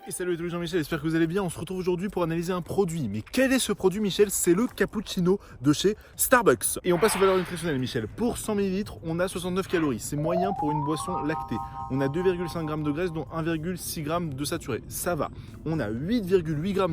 Et salut à tous les gens, Michel, j'espère que vous allez bien. On se retrouve aujourd'hui pour analyser un produit. Mais quel est ce produit, Michel? C'est le cappuccino de chez Starbucks. Et on passe aux valeurs nutritionnelles, Michel. Pour 100 ml, on a 69 calories. C'est moyen pour une boisson lactée. On a 2,5 g de graisse, dont 1,6 g de saturé. Ça va. On a 8,8 g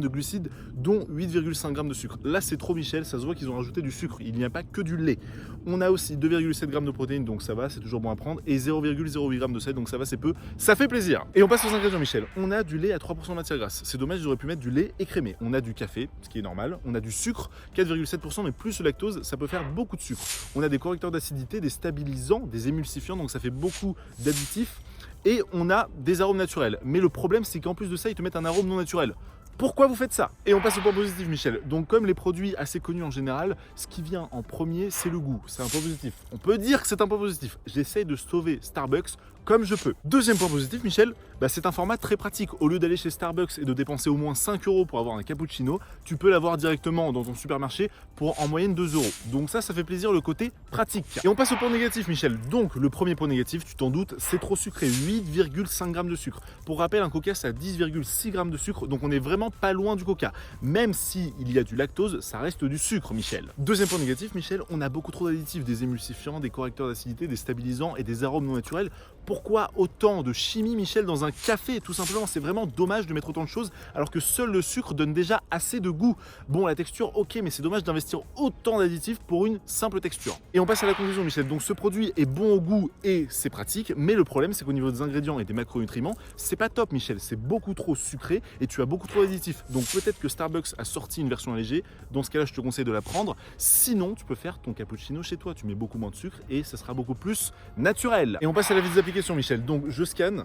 de glucides, dont 8,5 g de sucre. Là, c'est trop, Michel. Ça se voit qu'ils ont rajouté du sucre. Il n'y a pas que du lait. On a aussi 2,7 g de protéines, donc ça va, c'est toujours bon à prendre. Et 0,08 g de sel, donc ça va, c'est peu. Ça fait plaisir. Et on passe aux ingrédients, Michel. On a du lait à 3% de matière grasse. C'est dommage, j'aurais pu mettre du lait écrémé. On a du café, ce qui est normal. On a du sucre, 4,7%, mais plus le lactose, ça peut faire beaucoup de sucre. On a des correcteurs d'acidité, des stabilisants, des émulsifiants, donc ça fait beaucoup d'additifs. Et on a des arômes naturels. Mais le problème, c'est qu'en plus de ça, ils te mettent un arôme non naturel. Pourquoi vous faites ça? Et on passe au point positif, Michel. Donc comme les produits assez connus en général, ce qui vient en premier, c'est le goût. C'est un point positif. On peut dire que c'est un point positif. J'essaye de sauver Starbucks comme je peux. Deuxième point positif, Michel, c'est un format très pratique. Au lieu d'aller chez Starbucks et de dépenser au moins 5 € pour avoir un cappuccino, tu peux l'avoir directement dans ton supermarché pour en moyenne 2 €. Donc ça fait plaisir, le côté pratique. Et on passe au point négatif, Michel. Donc le premier point négatif, tu t'en doutes, c'est trop sucré. 8,5 g de sucre. Pour rappel, un coca, c'est à 10,6 g de sucre. Donc on est vraiment pas loin du coca. Même s'il y a du lactose, ça reste du sucre, Michel. Deuxième point négatif, Michel, on a beaucoup trop d'additifs, des émulsifiants, des correcteurs d'acidité, des stabilisants et des arômes non naturels. Pourquoi autant de chimie, Michel, dans un café? Tout simplement, c'est vraiment dommage de mettre autant de choses alors que seul le sucre donne déjà assez de goût. Bon, la texture, ok, mais c'est dommage d'investir autant d'additifs pour une simple texture. Et on passe à la conclusion, Michel. Donc ce produit est bon au goût et c'est pratique, mais le problème, c'est qu'au niveau des ingrédients et des macronutriments, c'est pas top, Michel. C'est beaucoup trop sucré et tu as beaucoup trop d'additifs. Donc peut-être que Starbucks a sorti une version allégée. Dans ce cas-là, je te conseille de la prendre. Sinon, tu peux faire ton cappuccino chez toi. Tu mets beaucoup moins de sucre et ça sera beaucoup plus naturel. Et on passe à la visite d'application, Michel. Donc je scanne.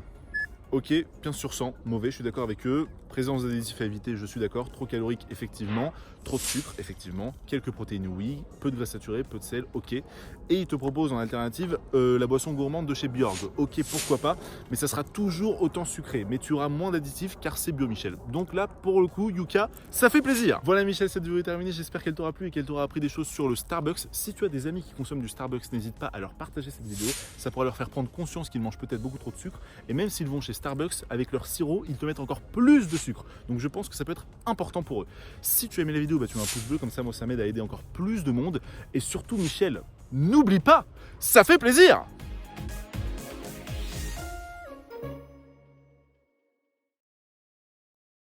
Ok, 15 sur 100, mauvais, je suis d'accord avec eux. Présence d'additifs à éviter, je suis d'accord. Trop calorique, effectivement. Trop de sucre, effectivement. Quelques protéines, oui. Peu de graisse saturée, peu de sel, ok. Et ils te proposent en alternative la boisson gourmande de chez Bjorg. Ok, pourquoi pas, mais ça sera toujours autant sucré. Mais tu auras moins d'additifs car c'est bio, Michel. Donc là, pour le coup, Yuka, ça fait plaisir. Voilà, Michel, cette vidéo est terminée. J'espère qu'elle t'aura plu et qu'elle t'aura appris des choses sur le Starbucks. Si tu as des amis qui consomment du Starbucks, n'hésite pas à leur partager cette vidéo. Ça pourra leur faire prendre conscience qu'ils mangent peut-être beaucoup trop de sucre. Et même s'ils vont chez Starbucks, avec leur sirop, ils te mettent encore plus de sucre. Donc je pense que ça peut être important pour eux. Si tu as aimé la vidéo, tu mets un pouce bleu, comme ça, moi, ça m'aide à aider encore plus de monde. Et surtout, Michel, n'oublie pas, ça fait plaisir!